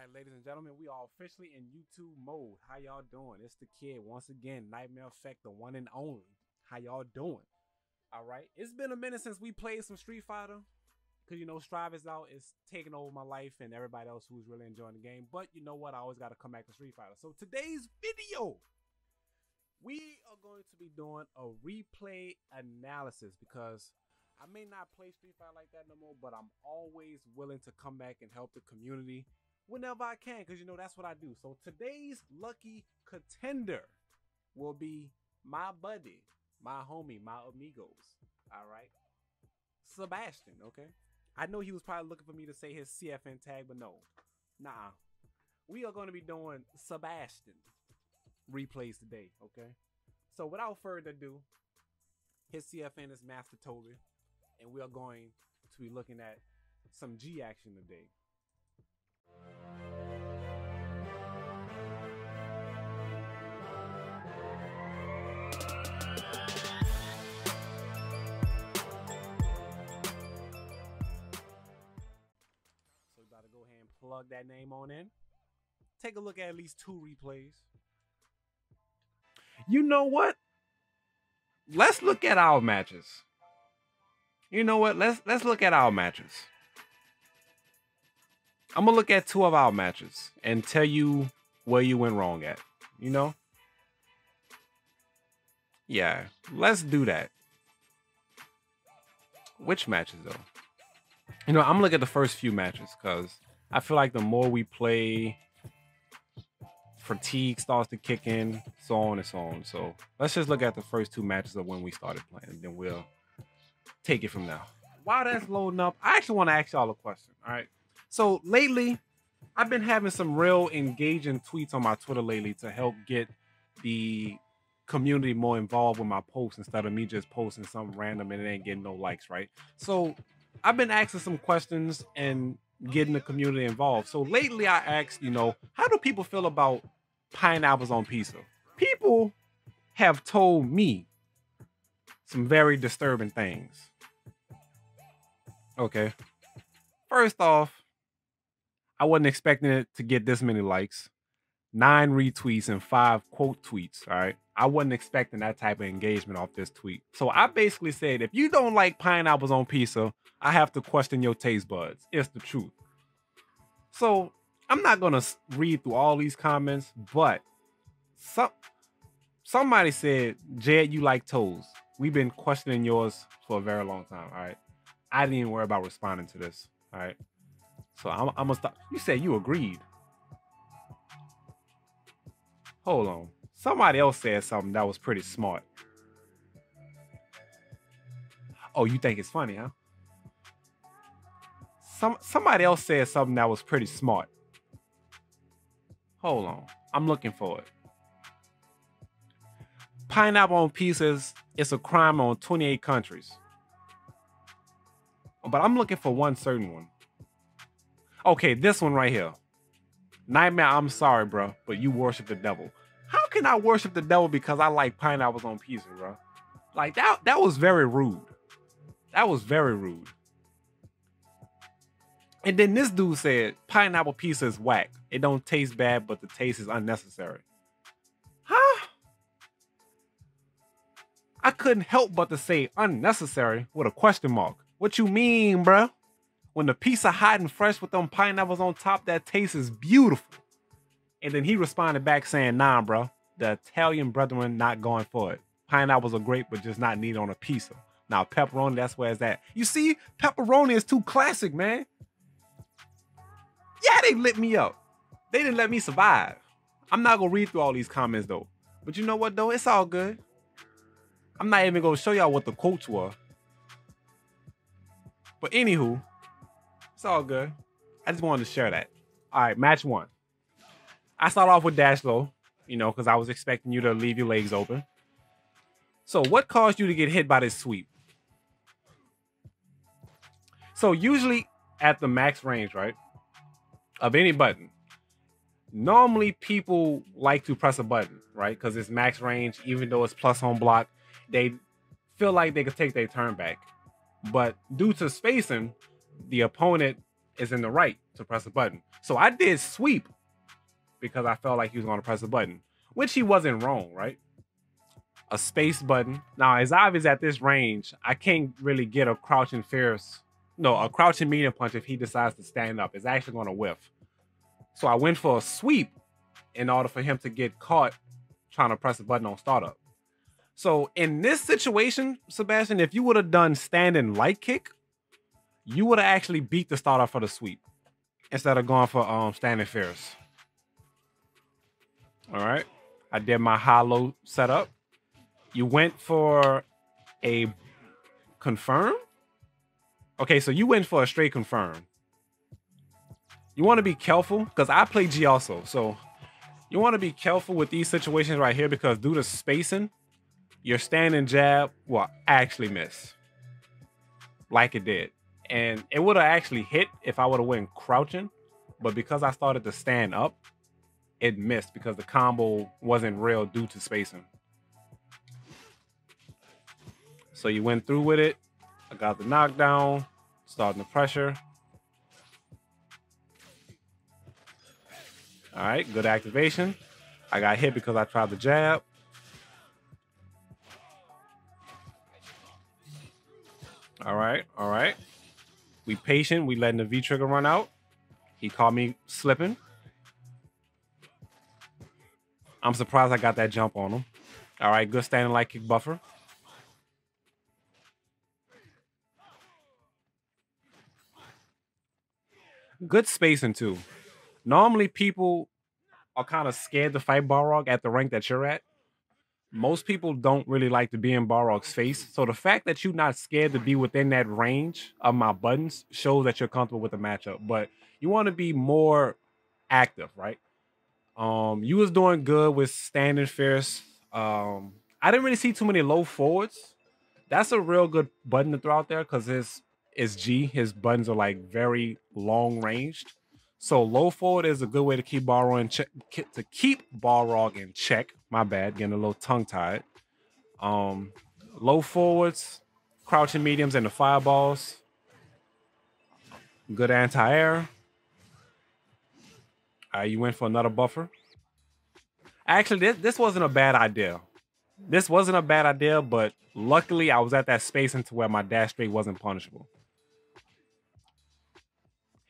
right, ladies and gentlemen, we are officially in YouTube mode. How y'all doing? It's the kid once again, Nightmare Effect, the one and only. How y'all doing? All right, it's been a minute since we played some Street Fighter, because you know Strive is out, it's taking over my life and everybody else who's really enjoying the game. But you know what? I always got to come back to Street Fighter. So today's video, we are going to be doing a replay analysis because I may not play Street Fighter like that no more, but I'm always willing to come back and help the community whenever I can, because you know that's what I do. So today's lucky contender will be my buddy, my homie, my amigos. All right, Sebastian. Okay, I know he was probably looking for me to say his CFN tag, but no, nah. We are going to be doing Sebastian replays today. Okay, so without further ado, his CFN is Master Toby, and we are going to be looking at some G action today. So we about to go ahead and plug that name on in. Take a look at least 2 replays. You know what? Let's look at our matches. You know what? Let's look at our matches. I'm gonna look at 2 of our matches and tell you where you went wrong at. You know? Yeah, let's do that. Which matches though? You know, I'm gonna look at the first few matches because I feel like the more we play, fatigue starts to kick in, so on and so on. So let's just look at the first 2 matches of when we started playing, and then we'll take it from there. While that's loading up, I actually want to ask y'all a question. All right. So lately, I've been having some real engaging tweets on my Twitter lately to help get the community more involved with my posts instead of me just posting something random and it ain't getting no likes, right? So I've been asking some questions and getting the community involved. So lately I asked, you know, how do people feel about pineapples on pizza? People have told me some very disturbing things. Okay. First off, I wasn't expecting it to get this many likes. 9 retweets and 5 quote tweets. All right. I wasn't expecting that type of engagement off this tweet. So I basically said, if you don't like pineapples on pizza, I have to question your taste buds. It's the truth. So I'm not going to read through all these comments, but somebody said, Jed, you like toes. We've been questioning yours for a very long time. All right. I didn't even worry about responding to this. All right. So I'm going to stop. You said you agreed. Hold on. Somebody else said something that was pretty smart. Oh, you think it's funny, huh? Somebody else said something that was pretty smart. Hold on. I'm looking for it. Pineapple on pizzas is a crime on 28 countries. But I'm looking for one certain one. Okay, this one right here. Nightmare, I'm sorry, bro, but you worship the devil. How can I worship the devil because I like pineapples on pizza, bro? Like, that was very rude. That was very rude. And then this dude said, pineapple pizza is whack. It don't taste bad, but the taste is unnecessary. Huh? I couldn't help but to say unnecessary with a question mark. What you mean, bruh? When the pizza hot and fresh with them pineapples on top, that taste is beautiful. And then he responded back saying, nah, bro, the Italian brethren not going for it. Pineapples are great, but just not needed on a pizza. Now, pepperoni, that's where it's at. You see, pepperoni is too classic, man. Yeah, they lit me up. They didn't let me survive. I'm not going to read through all these comments, though. But you know what, though? It's all good. I'm not even going to show y'all what the quotes were. But anywho, it's all good. I just wanted to share that. All right, match 1. I start off with dash low, you know, because I was expecting you to leave your legs open. So what caused you to get hit by this sweep? So usually at the max range, right, of any button, normally people like to press a button, right, because it's max range, even though it's plus on block, they feel like they could take their turn back. But due to spacing, the opponent is in the right to press a button. So I did sweep because I felt like he was going to press a button, which he wasn't wrong, right? A space button. Now, it's obvious at this range, I can't really get a crouching fierce, no, a crouching medium punch if he decides to stand up. It's actually going to whiff. So I went for a sweep in order for him to get caught trying to press a button on startup. So in this situation, Sebastian, if you would have done standing light kick, you would have actually beat the startup for the sweep instead of going for standing fierce. All right. I did my high-low setup. You went for a confirm? Okay, so you went for a straight confirm. You want to be careful because I play G also. So you want to be careful with these situations right here because due to spacing, your standing jab will actually miss like it did. And it would have actually hit if I would have went crouching. But because I started to stand up, it missed because the combo wasn't real due to spacing. So you went through with it. I got the knockdown, starting the pressure. All right, good activation. I got hit because I tried the jab. All right, all right. We patient. We letting the V trigger run out. He caught me slipping. I'm surprised I got that jump on him. All right, good standing light kick buffer. Good spacing too. Normally people are kind of scared to fight Balrog at the rank that you're at. Most people don't really like to be in Balrog's face. So the fact that you're not scared to be within that range of my buttons shows that you're comfortable with the matchup. But you want to be more active, right? You was doing good with standing fierce. I didn't really see too many low forwards. That's a real good button to throw out there because his G. His buttons are like very long ranged. So low forward is a good way to keep Balrog in check. To keep Balrog in check. My bad, getting a little tongue tied. Low forwards, crouching mediums, and the fireballs. Good anti-air. You went for another buffer. Actually, this wasn't a bad idea. This wasn't a bad idea, but luckily I was at that spacing to where my dash straight wasn't punishable.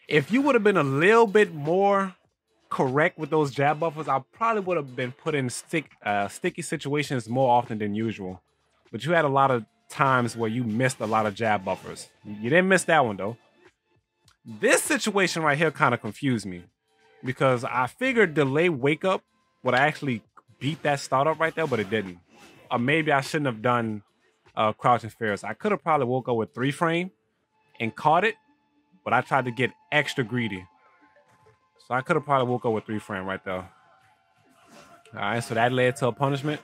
If you would have been a little bit more correct with those jab buffers, I probably would have been put in sticky situations more often than usual. But you had a lot of times where you missed a lot of jab buffers. You didn't miss that one, though. This situation right here kind of confused me because I figured delay wake up would actually beat that startup right there, but it didn't. Or maybe I shouldn't have done crouching fierce. I could have probably woke up with 3 frame and caught it, but I tried to get extra greedy. So I could have probably woke up with 3 frame right there. All right, so that led to a punishment.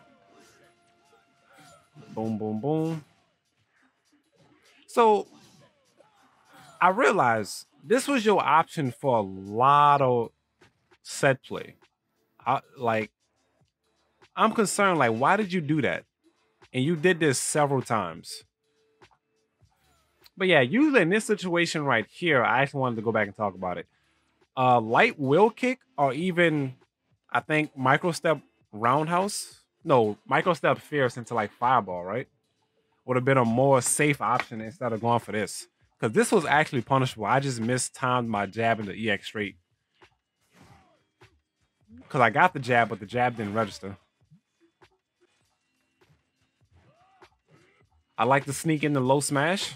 Boom, boom, boom. So I realized this was your option for a lot of set play. I'm concerned, like, why did you do that? And you did this several times. But yeah, usually in this situation right here, I actually wanted to go back and talk about it. Light wheel kick or even, I think, micro step roundhouse. No, micro step fierce into like fireball, right? Would have been a more safe option instead of going for this. Because this was actually punishable. I just mistimed my jab into EX straight. Because I got the jab, but the jab didn't register. I like to sneak in the low smash.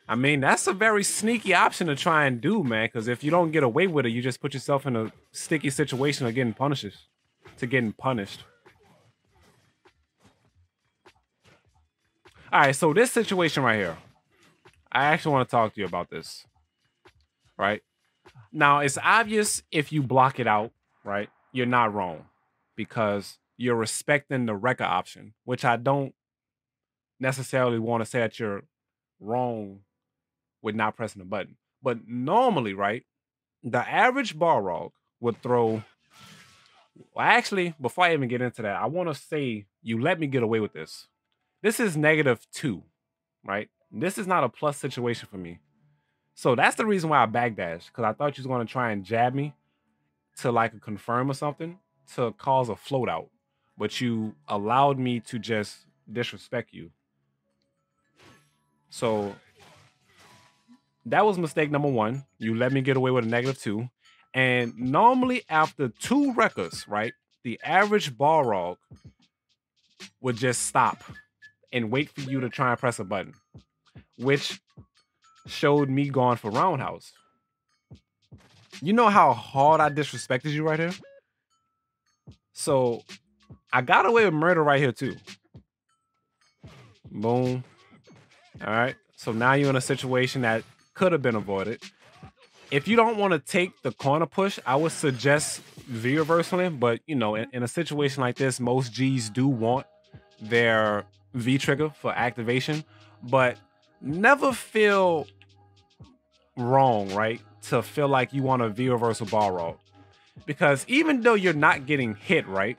I mean, that's a very sneaky option to try and do, man. Because if you don't get away with it, you just put yourself in a sticky situation of getting punished. All right, so this situation right here, I actually want to talk to you about this. Right? Now, it's obvious if you block it out, right? You're not wrong. Because you're respecting the record option, which I don't necessarily want to say that you're wrong with not pressing the button. But normally, right, the average Balrog would throw... Well, actually, before I even get into that, I want to say you let me get away with this. This is -2, right? This is not a plus situation for me. So that's the reason why I backdashed, because I thought you was going to try and jab me to like a confirm or something to cause a float out. But you allowed me to just disrespect you. So that was mistake number one. You let me get away with a -2. And normally after 2 records, right, the average Balrog would just stop and wait for you to try and press a button, which showed me going for roundhouse. You know how hard I disrespected you right here? So I got away with murder right here too. Boom. All right. So now you're in a situation that could have been avoided. If you don't want to take the corner push, I would suggest V reversing. But you know, in a situation like this, most Gs do want their V trigger for activation, but never feel wrong, right? To feel like you want a V reversal Balrog. Because even though you're not getting hit, right?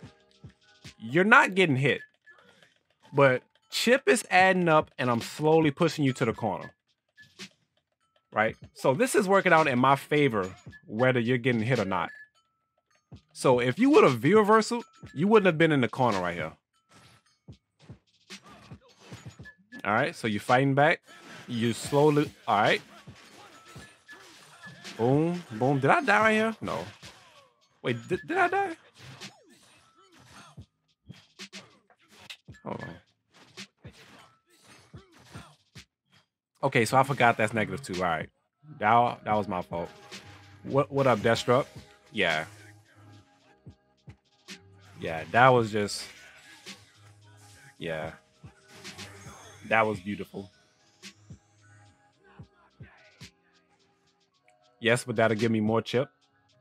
You're not getting hit. But chip is adding up and I'm slowly pushing you to the corner. Right? So this is working out in my favor, whether you're getting hit or not. So if you would have V reversal, you wouldn't have been in the corner right here. All right, so you're fighting back. You slowly, all right. Boom, boom. Did I die right here? No. Wait, did I die? Hold on. Okay, so I forgot that's -2. All right, that was my fault. What up, Deathstroke? Yeah, that was just, yeah, that was beautiful. Yes, but that'll give me more chip.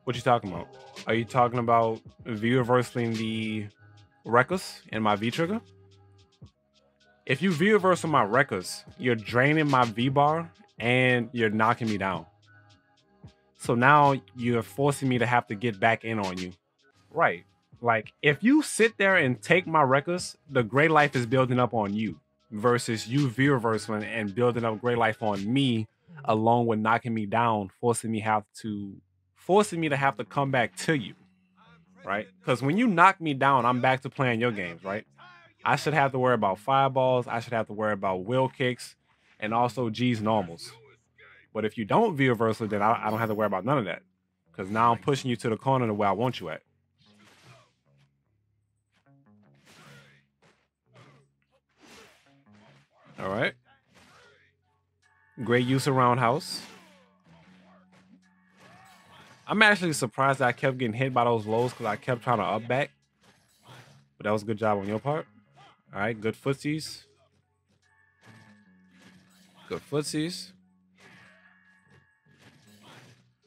What you talking about? Are you talking about V reversing the Reckless and my V trigger? If you V reversal my Reckless, you're draining my V bar and you're knocking me down. So now you're forcing me to have to get back in on you. Right. Like if you sit there and take my Reckless, the gray life is building up on you versus you V reversing and building up gray life on me, along with knocking me down, forcing me to have to come back to you. Right? Because when you knock me down, I'm back to playing your games, right? I should have to worry about fireballs. I should have to worry about wheel kicks and also G's normals. But if you don't V reversal, then I don't have to worry about none of that. Because now I'm pushing you to the corner the way I want you at. All right. Great use of roundhouse. I'm actually surprised that I kept getting hit by those lows because I kept trying to up back. But that was a good job on your part. All right, good footsies. Good footsies.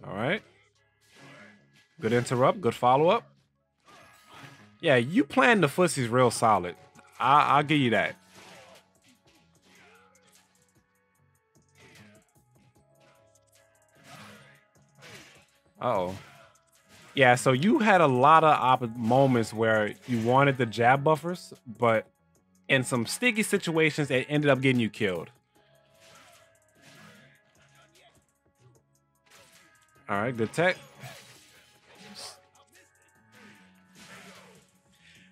All right. Good interrupt, good follow-up. Yeah, you playing the footsies real solid. I'll give you that. Uh-oh. Yeah, so you had a lot of moments where you wanted the jab buffers, but in some sticky situations, it ended up getting you killed. All right, good tech.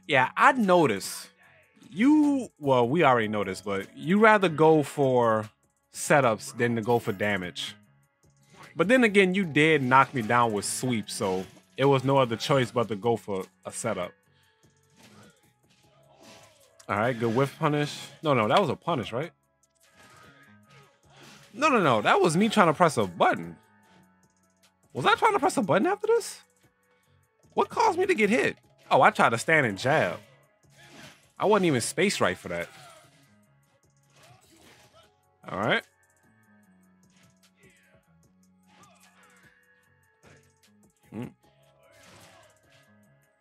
Yeah, I'd notice well, we already noticed, but you rather go for setups than to go for damage. But then again, you did knock me down with sweep, so it was no other choice but to go for a setup. All right, good whiff punish. No, that was a punish, right? No, that was me trying to press a button. Was I trying to press a button after this? What caused me to get hit? Oh, I tried to stand and jab. I wasn't even spaced right for that. All right.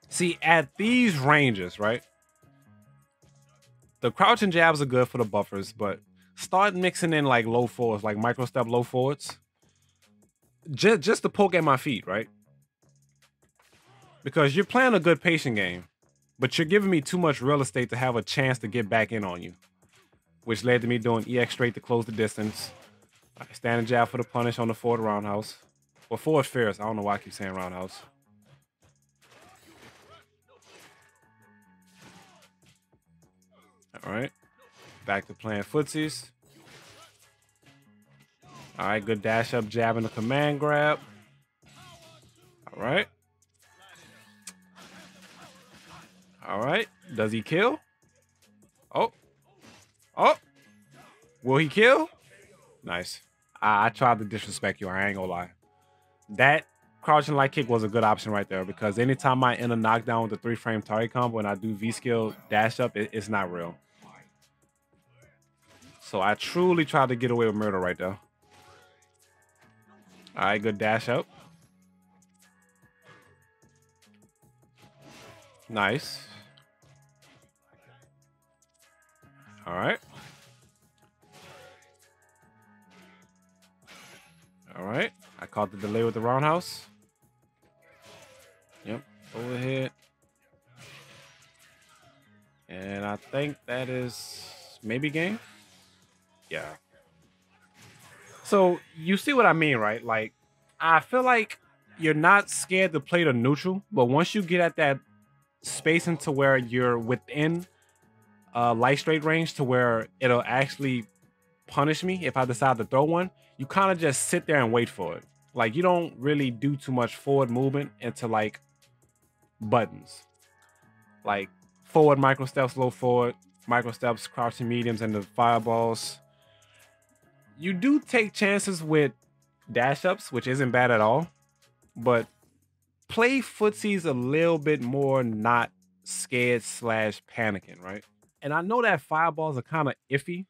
See, at these ranges, right? The crouching jabs are good for the buffers, but start mixing in like low forwards, like micro step low forwards. Just to poke at my feet, right? Because you're playing a good patient game, but you're giving me too much real estate to have a chance to get back in on you, which led to me doing EX straight to close the distance. Right, standing jab for the punish on the forward roundhouse. Or forward fierce. I don't know why I keep saying roundhouse. All right. Back to playing footsies. All right, good dash up, jab, and a command grab. All right. All right. Does he kill? Oh. Oh. Will he kill? Nice. I tried to disrespect you. I ain't gonna lie. That crouching light kick was a good option right there because anytime I end a knockdown with a 3-frame target combo and I do V-skill dash up, it's not real. So I truly tried to get away with murder right there. All right, good dash up. Nice. All right. All right. I caught the delay with the roundhouse. Yep. Overhead. And I think that is maybe game. Yeah. So you see what I mean, right? Like, I feel like you're not scared to play the neutral, but once you get at that space into where you're within light straight range to where it'll actually punish me if I decide to throw one, you kind of just sit there and wait for it. Like, you don't really do too much forward movement into like buttons. Like forward micro steps, low forward, micro steps, crouching mediums, and the fireballs. You do take chances with dash ups, which isn't bad at all, but play footsies a little bit more not scared / panicking, right? And I know that fireballs are kind of iffy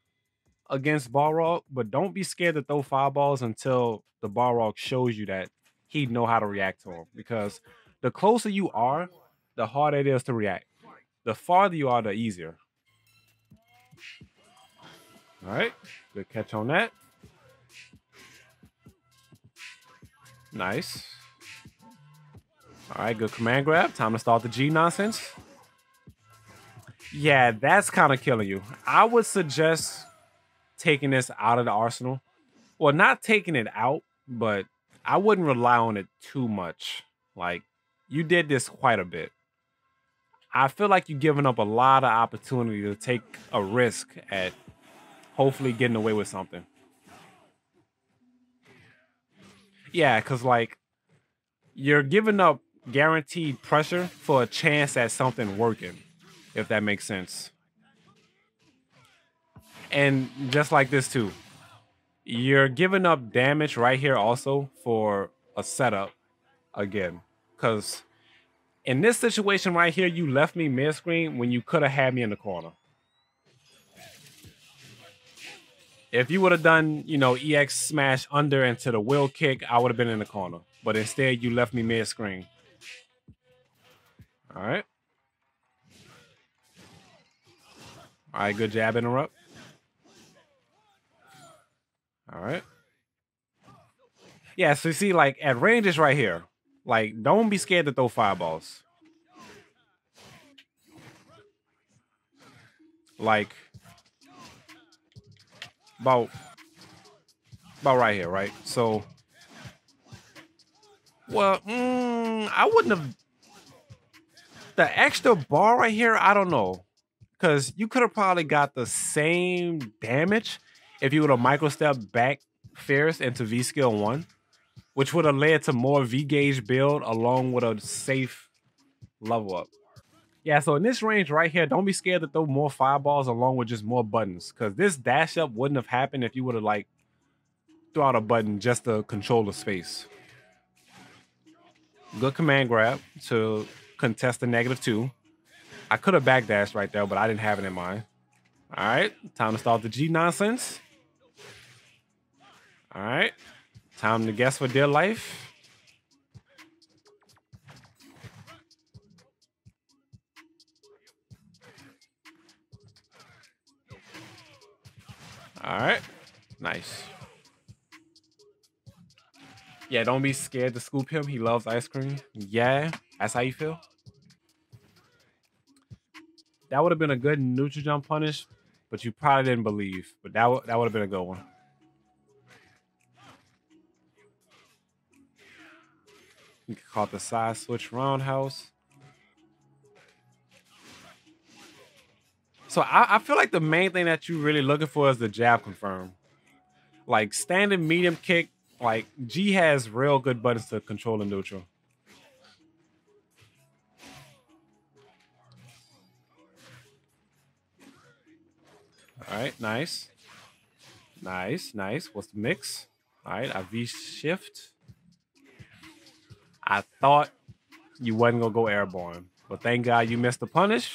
against Balrog, but don't be scared to throw fireballs until the Balrog shows you that he know how to react to them. Because the closer you are, the harder it is to react. The farther you are, the easier. All right, good catch on that. Nice. All right, good command grab. Time to start the G nonsense. Yeah, that's kind of killing you. I would suggest taking this out of the arsenal. Well, not taking it out, but I wouldn't rely on it too much. Like, you did this quite a bit. I feel like you're giving up a lot of opportunity to take a risk at hopefully getting away with something. Yeah, because like you're giving up guaranteed pressure for a chance at something working, if that makes sense. And just like this too, you're giving up damage right here also for a setup again. Because in this situation right here, you left me mid-screen when you could have had me in the corner. If you would have done, you know, EX smash under into the wheel kick, I would have been in the corner. But instead, you left me mid-screen. All right. All right, good jab interrupt. All right. Yeah, so you see, like, at ranges right here, like, don't be scared to throw fireballs. Like, about right here, right? So, well, I wouldn't have... The extra bar right here, I don't know. Because you could have probably got the same damage if you would have micro-step back Fierce into V-Skill 1, which would have led to more V-Gauge build along with a safe level up. Yeah, so in this range right here, don't be scared to throw more fireballs along with just more buttons. Because this dash up wouldn't have happened if you would have like threw out a button just to control the space. Good command grab to contest the -2. I could have backdashed right there, but I didn't have it in mind. All right, time to start the G nonsense. All right, time to guess for dear life. All right, nice. Yeah, don't be scared to scoop him. He loves ice cream. Yeah, that's how you feel. That would have been a good neutral jump punish, but you probably didn't believe. But that would have been a good one. You can call it the side switch roundhouse. So I feel like the main thing that you're really looking for is the jab confirm. Like standing medium kick, like G has real good buttons to control the neutral. All right, nice. Nice, nice. What's the mix? All right, I V shift. I thought you wasn't gonna go airborne, but thank God you missed the punish.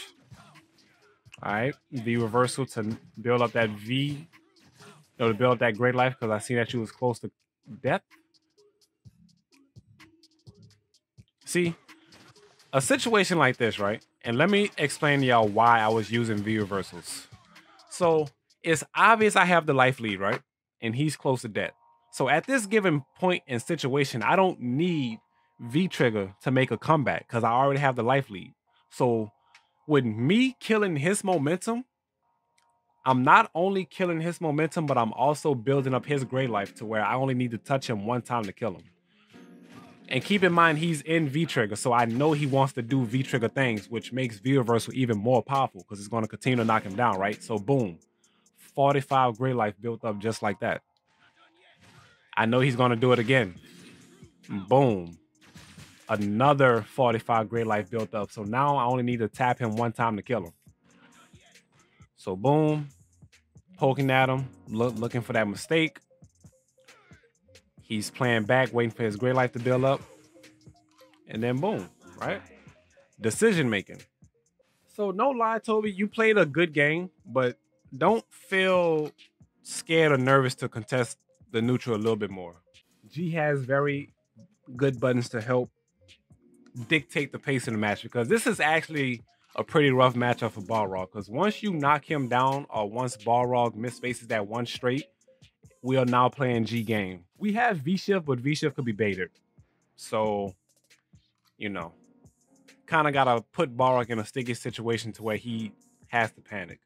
All right, V reversal to build up that V, to build up that great life because I see that you was close to death. See, a situation like this, right? And let me explain to y'all why I was using V reversals. So it's obvious I have the life lead, right? And he's close to death. So at this given point in situation, I don't need V trigger to make a comeback because I already have the life lead. So with me killing his momentum, I'm not only killing his momentum, but I'm also building up his gray life to where I only need to touch him one time to kill him. And keep in mind, he's in V-Trigger, so I know he wants to do V-Trigger things, which makes V-Reversal even more powerful because it's going to continue to knock him down, right? So boom, 45 gray life built up just like that. I know he's going to do it again. Boom. Another 45 gray life built up. So now I only need to tap him one time to kill him. So boom, poking at him, looking for that mistake. He's playing back, waiting for his gray life to build up. And then boom, right? Decision making. So no lie, Toby, you played a good game, but don't feel scared or nervous to contest the neutral a little bit more. G has very good buttons to help dictate the pace of the match because this is actually a pretty rough matchup for Balrog because once you knock him down or once Balrog misfaces that one straight, we are now playing G game. We have V-Shift, but V-Shift could be baited. So, you know, kind of got to put Balrog in a sticky situation to where he has to panic.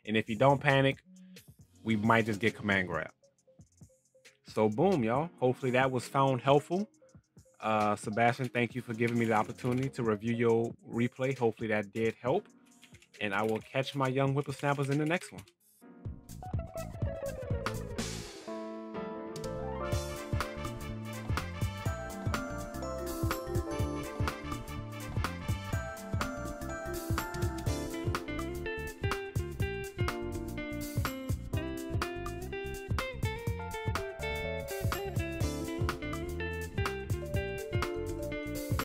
And if he don't panic, we might just get command grab. So boom, y'all. Hopefully that was found helpful. Sebastian, thank you for giving me the opportunity to review your replay. Hopefully that did help. And I will catch my young whippersnappers in the next one.